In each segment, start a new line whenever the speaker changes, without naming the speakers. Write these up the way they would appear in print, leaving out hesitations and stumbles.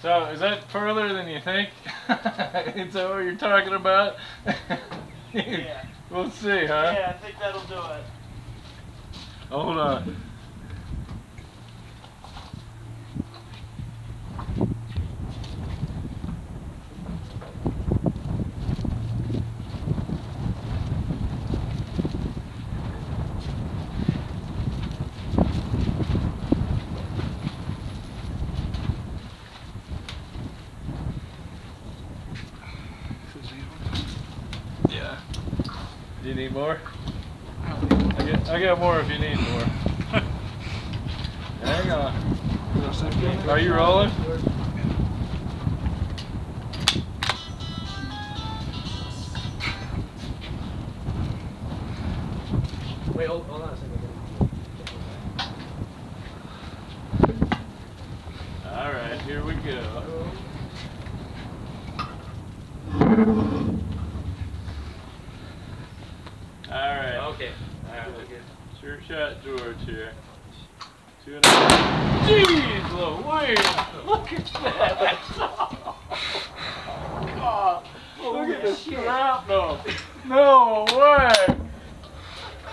So, is that further than you think? Is that what you're talking about?
Yeah.
We'll see, huh?
Yeah, I think that'll do it.
Hold on. Yeah. Do you need more? I got more if you need more. Hang on. Are you rolling?
Wait, hold on a second.
Alright, here we go. Alright.
Okay. Alright, we're good.
Sure shot George here. 2.5. Jeez Louise! Look at that! God, look at the shrapnel! No way!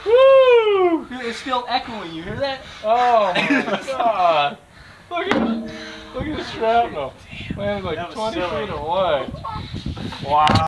Woo!
It's still echoing, you hear that?
Oh my God! Look at the shrapnel! Man, like 20 feet away. Wow.